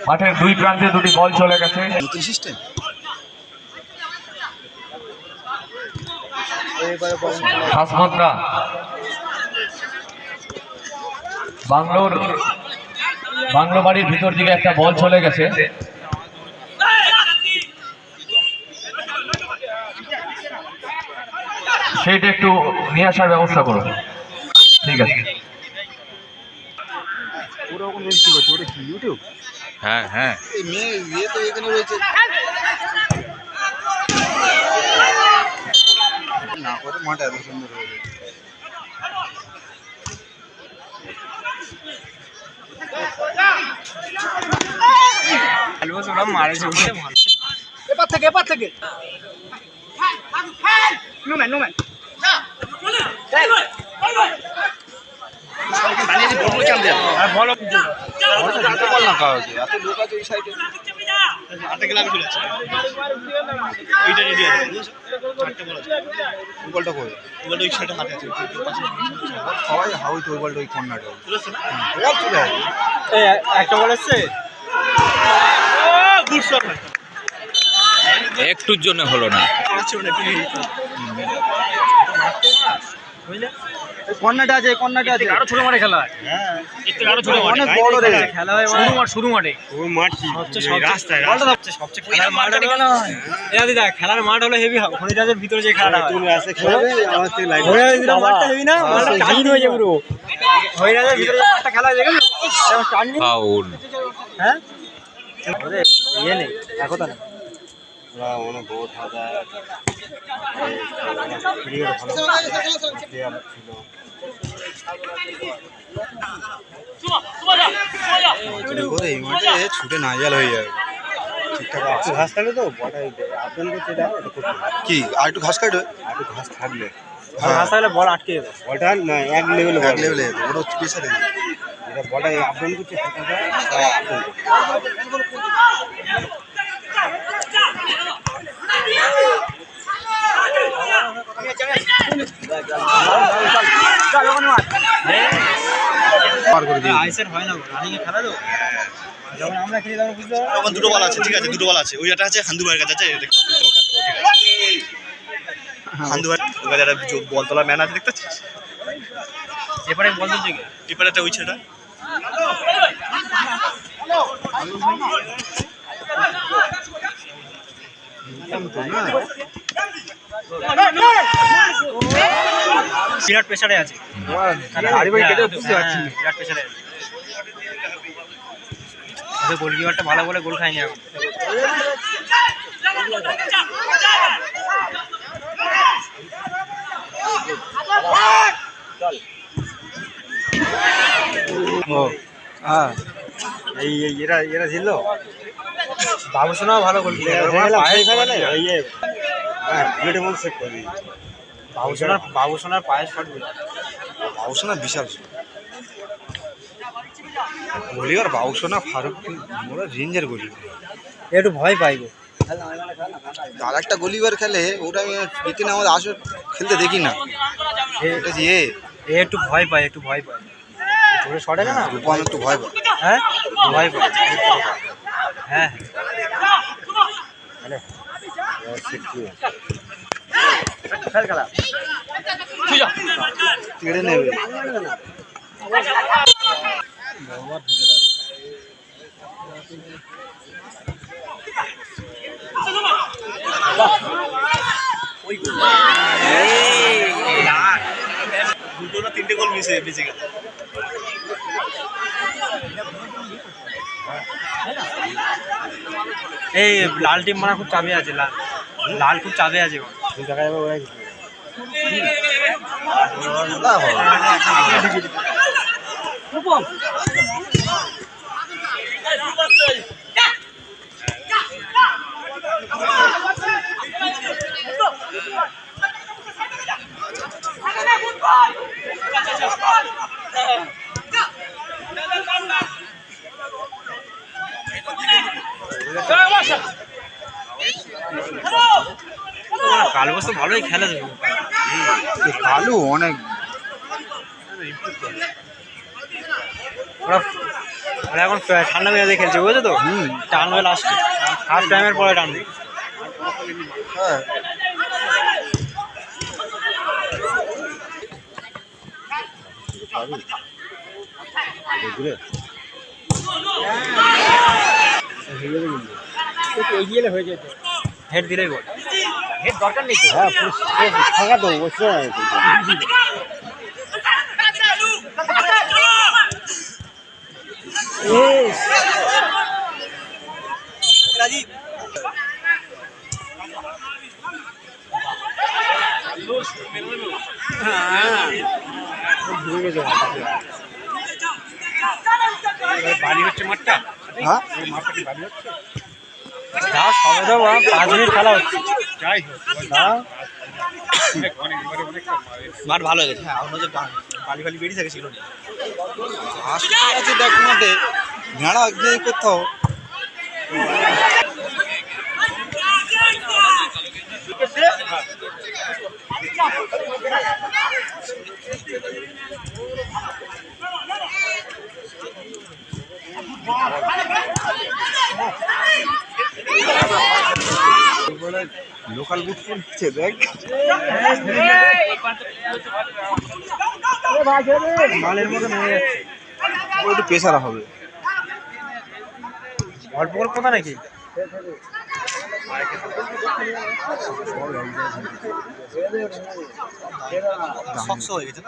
মাঠের দুই প্রান্তে দুটি বল চলে গেছে। হাসমতরা বাংলো বাড়ির ভিতর দিকে একটা বল চলে গেছে। সেইটা একটু নিয়ে আসার ব্যবস্থা করুন। ঠিক আছে। হ্যাঁ হ্যাঁ না করে মাঠে এত সুন্দর হয়ে এবার থেকে নোম্যান সবাই হাউস ওই বলটা ওই কর্নারে একটা বল এসছে একটুর জন্য হলো না। কর্নারটা আছে আরো ছোট মাঠে খেলা হয়। হ্যাঁ আরো ছোট মাঠে অনেক বড় রে খেলা হয় শুরু মাঠে ওই মাঠ কি রাস্তায় সবচেয়ে খেলার মাঠ কেন হয় এরা দিদা খেলার মাঠ হলো হেভি হরিদাসের ভিতরে যে খেলাটা হয় তুমি আসে খেলাবে আমার থেকে লাইভ হরিদাসের মাঠটা হেভি না মাঠটা টাইট হয়ে যায় পুরো হরিদাসের ভিতরে যে মাঠটা খেলা হয় দেখেছো এরকম টার্নিং ফাউল। হ্যাঁ ওরে ইয়ে নেই একতা না অনেক বড় খাওয়া করে এই মাঠে ছুটে নাজাল হয়ে যাবে ঠিকঠাক ঘাস থাকলে তো আপন কি আর একটু ঘাস কাটবে আর একটু ঘাস থাকলে ঘাস থাকলে বল আটকে যাবে বলটা না এক লেভেলে ওটা প্রেসারে এটা বলটা আপন করছে দুটো বল আছে ঠিক আছে দুটো বল আছে ওই একটা আছে হান্দু ভাইয়ের কাছে আছে হান্দু ভাই বল তোলা ম্যান আছে দেখতে পাচ্ছিস এবারে বল দিচ্ছে এবারে একটা ওই ছেলেটা বিরাট প্রেসারে আছে বিরাট প্রেসারে আছে গোলকিপারটা ভালো বলে গোল খায়নি এখন এরা ছিল বাবুসোনাও ভালো গোল বাবুসোনার পায়ের শট বাবুসোনা বিশাল গলিবার বাবুসোনা ফারুক ওরা রেঞ্জের গলি একটু ভয় পাই গো আর একটা গলিবার খেলে ওটা আমি বিকেনে আমাদের আসর খেলতে দেখি না এটা যে একটু ভয় পায় জোরে শটে না রূপম একটু ভয় পায় হ্যাঁ ভয় পায় হ্যাঁ খেলা কেড়ে নেবে দুটো না তিনটে গোল বেঁচে গেল এই লাল টিম মানে খুব চাপে আছে লাল খুব চাপে আছে ভালোই খেলে দেবে কালু অনেক ওরা ওরা এখন ঠান্ডা মেয়াদে খেলছে বুঝেছো তো টানবে লাস্টে হাফ টাইমের পরে টানবে হ্যাঁ এগিয়ে হয়ে যেত হেড দিলেই গোল হেড দরকার নেই ফাঁকা তো বসে রাজীব বাড়ি হচ্ছে মাঠটা হ্যাঁ মাঠটা কি বাড়ি হচ্ছে যা সবে তো 5 মিনিট খেলা হচ্ছে যাই হোক মাঠ ভালো হয়ে গেছে হ্যাঁ অন্য যে বালি ফালি বেরিয়ে থাকে সেগুলো আসতে আছে দেখ মাঠে ভেড়া গিয়ে কোথাও লোকাল বুট করছে দেখ মালের মতো নেমে যাচ্ছে একটু পেশারা হবে অল্প অল্প কথা নাকি শক্ত হয়ে গেছে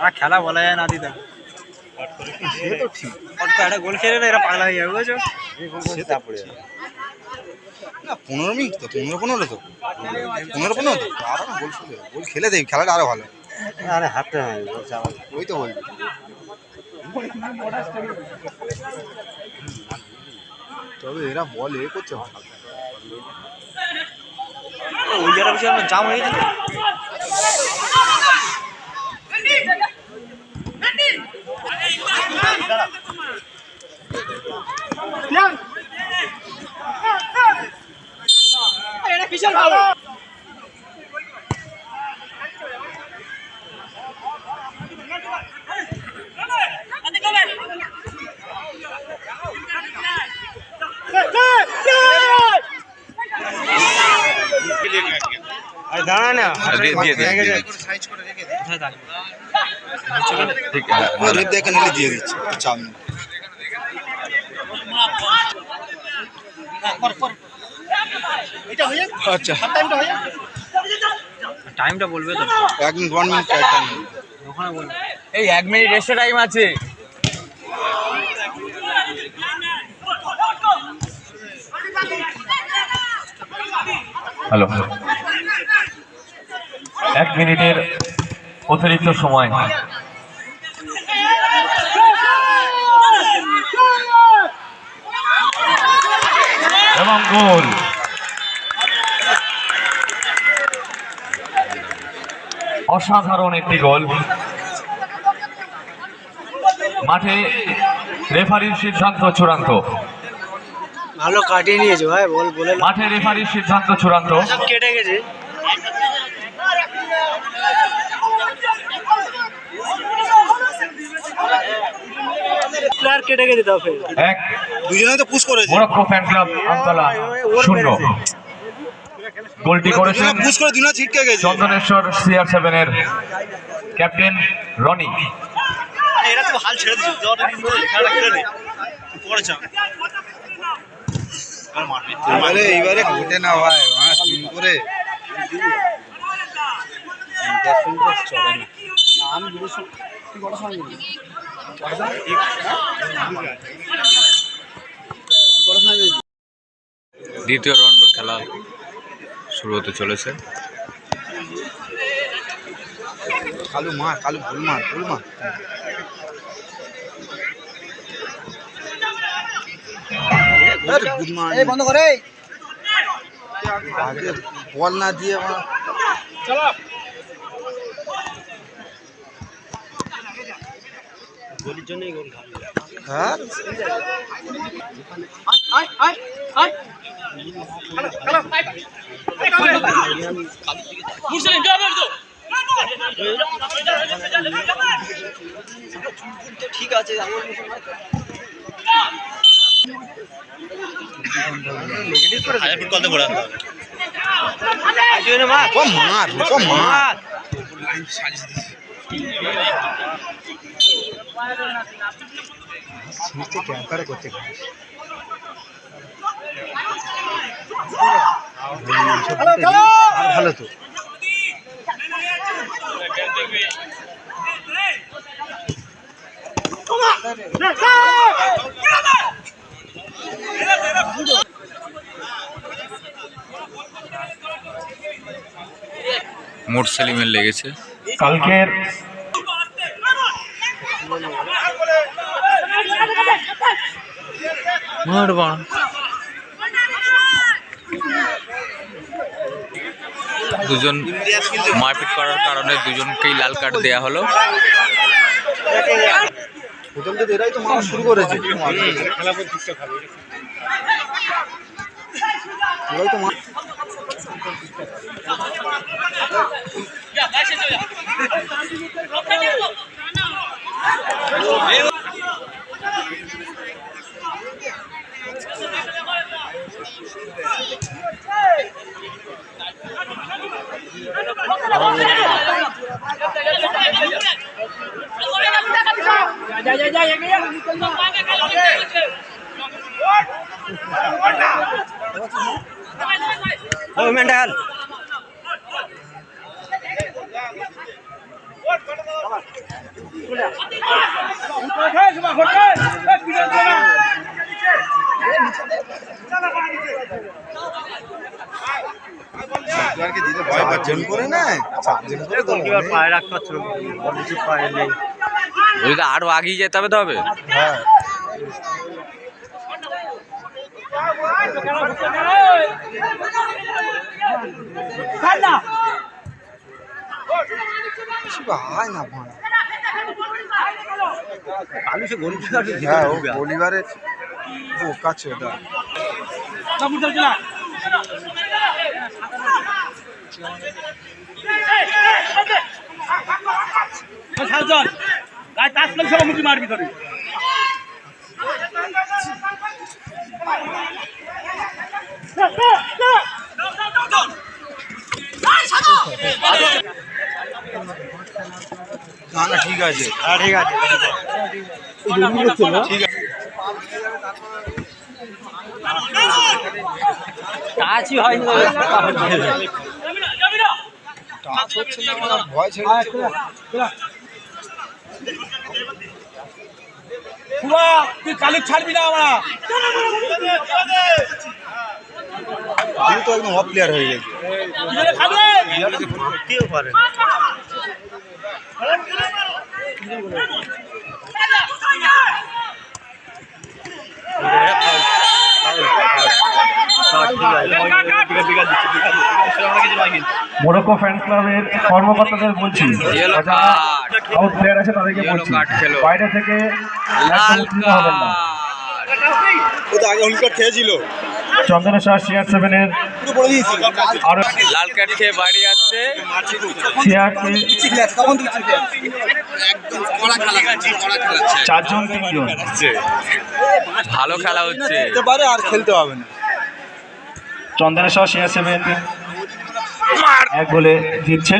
না খেলা বলা যায় না দিদা একটা গোল খেলে না এরা পাগলা হয়ে যাবে বুঝেছো সে তারপরে 15 মিনিট তো 15 তো 15 তো আরো গোল খেলে দেয় খেলাটা আরো ভালো আরে হাতটা ওই তো বলছি তবে এরা বল এ করছে ভালো ওই জায়গাটা বেশি আমরা জাম হয়ে গেছে এটা কিসের ভালো দাঁড়া না দেখে নিলে দিয়ে দিচ্ছে চাপ নেই আচ্ছা টাইমটা বলবে তো 1 মিনিট 1 মিনিট ওখানে বলবে এই 1 মিনিট এক্সট্রা টাইম আছে হ্যালো 1 মিনিটের অতিরিক্ত সময় এবং গোল অসাধারণ একটি গোল মাঠে রেফারির সিদ্ধান্ত চূড়ান্ত ভালো কাটিয়ে নিয়েছে ভাই বলে মাঠে রেফারির সিদ্ধান্ত চূড়ান্ত সব কেটে গেছে প্লেয়ার কেটে গেছে তবে এক দুজনে তো পুশ করেছে মরক্কো ফ্যান ক্লাব আমতলা 0 গোলটি করেছেন পুশ করে দুজনে ছিটকে গেছে চন্দনেশ্বর CR7 এর ক্যাপ্টেন রনি এরা তো হাল ছেড়ে দিয়েছে খেলাটা খেলে নে পরে চা আর মারবে এইবারে ওঠে না ভাই স্পিন করে আমি দ্বিতীয় রাউন্ডের খেলা শুরু হতে চলেছে কালু ভুল মার বন্ধ করে আগে বল না দিয়ে আমার গোলের জন্যই গোল খাবে। হ্যাঁ ঠিক আছে মার ক্যাম্পারে করতে ভালো তো মোট সেলিমের লেগেছে। কালকের দুজন মারপিট করার কারণে দুজনকেই লাল কার্ড দেয়া হলো। প্রথম তো এরাই তো মারা শুরু করেছে এরাই তো মেন্টাল চারজন করে নেয় চারজন করে তো পায়ে রাখতে পারছিল পায়ে নেই। ওই তো আরো আগিয়ে যেতে হবে তবে। হ্যাঁ হয় না হ্যাঁ ও বলিবারের বোকা ছোটা মারবি করে না না ঠিক আছে ঠিক আছে ঠিক আছে টাচই হয়নি টাচ হচ্ছে না আমার ভয় ছেড়ে দিচ্ছে তুই কালি ছাড়বি না আমরা আমি তো একদম অফ প্লেয়ার হয়ে গেছে কেউ পারে মোরক্কো ফ্যান ক্লাবের কর্মকর্তাদের বলছি, Yellow যারা card. আউট প্লেয়ার আছে তাদেরকে Yellow বলছি card খেলো। বাইরে থেকে লাল একদম উত্তীর্ণ হবেন না। কার্ড। ও তো আগে হুলকার খেয়েছিল চন্দনেশ্বর CR7-এর পুরো বলে দিয়েছি আরো লাল কার্ড খেয়ে বাড়ি যাচ্ছে। CR-কে তখন তো একদম কড়া খেলা চারজন তিনজন ভালো খেলা হচ্ছে। খেলতে পারে আর খেলতে হবে না চন্দনেশ্বর CR7 এক গোলে জিতছে।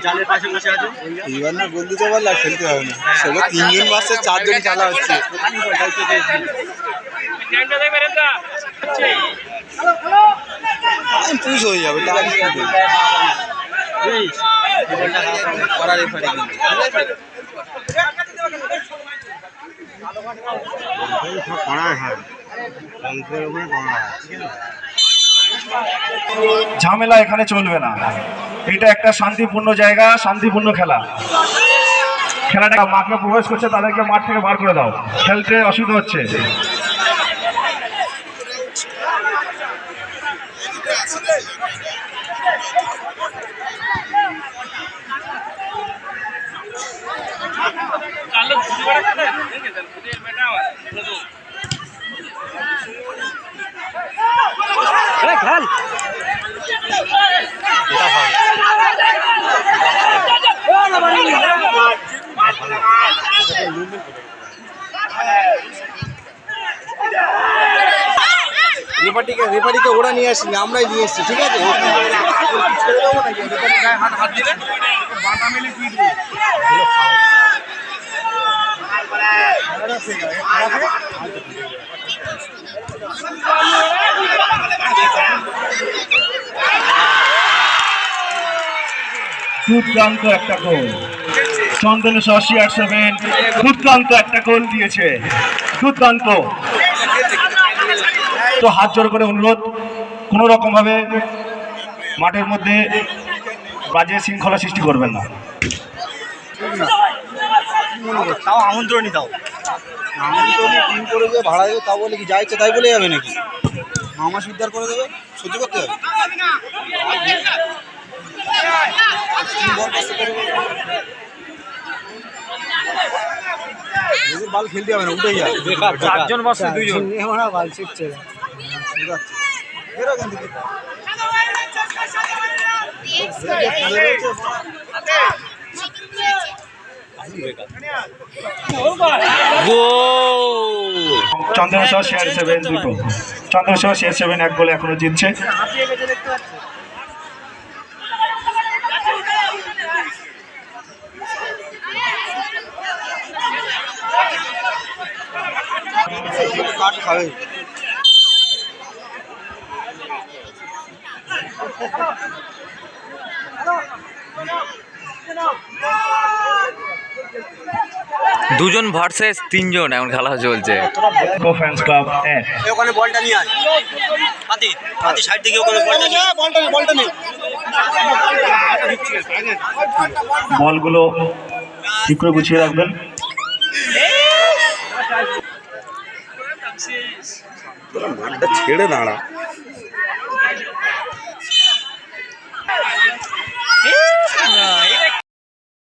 জালের পাশে বসে আছে এইবার না গোল দিতে পারলে আর খেলতে হবে না সেগুলো তিনজন বাসে চারজন খেলা হচ্ছে পুষ হয়ে যাবে তার কি করবে? কড়া রেফারি ঝামেলা এখানে চলবে না, এটা একটা শান্তিপূর্ণ জায়গা, শান্তিপূর্ণ খেলা। খেলাটা মাঠে প্রবেশ করছে, তাদেরকে মাঠ থেকে বার করে দাও, খেলতে অসুবিধা হচ্ছে। খেল রেফারিকে ওরা নিয়ে আসিনি, আমরাই নিয়ে এসেছি, ঠিক আছে? দুর্দান্ত একটা গোল, চন্দনেশ্বর CR7 দুর্দান্ত একটা গোল দিয়েছে, দুর্দান্ত। তো হাত জোড় করে অনুরোধ, কোনো রকম ভাবে মাঠের মধ্যে বাজে শৃঙ্খলা সৃষ্টি করবেন না। তাও আমন্ত্রণই দাও। আমন্ত্রণে টিম করে দিয়ে ভাড়া দেবে, তা বলে কি যা ইচ্ছে তাই বলে যাবে নাকি? মামা উদ্ধার করে দেবে, সহ্য করতে হবে। বাল খেলতে হবে না, উঠে যাবে। চারজন বসে দুজন বাল শিখছে চন্দনেশ্বর CR7 দুটো, চন্দনেশ্বর CR7 এক গোলে এখনো জিতছে। কাট খাবে। দুজন ভার্সেস তিনজন এখন খেলা চলছে। ফ্যান্স ক্লাব ওখানে বলটা নিয়ে আয়, হাতি হাতি সাইড থেকে ওখানে বলটা নিয়ে বলটা নেই। বলগুলো ঠিক করে গুছিয়ে রাখবেন। ছেড়ে দাঁড়া।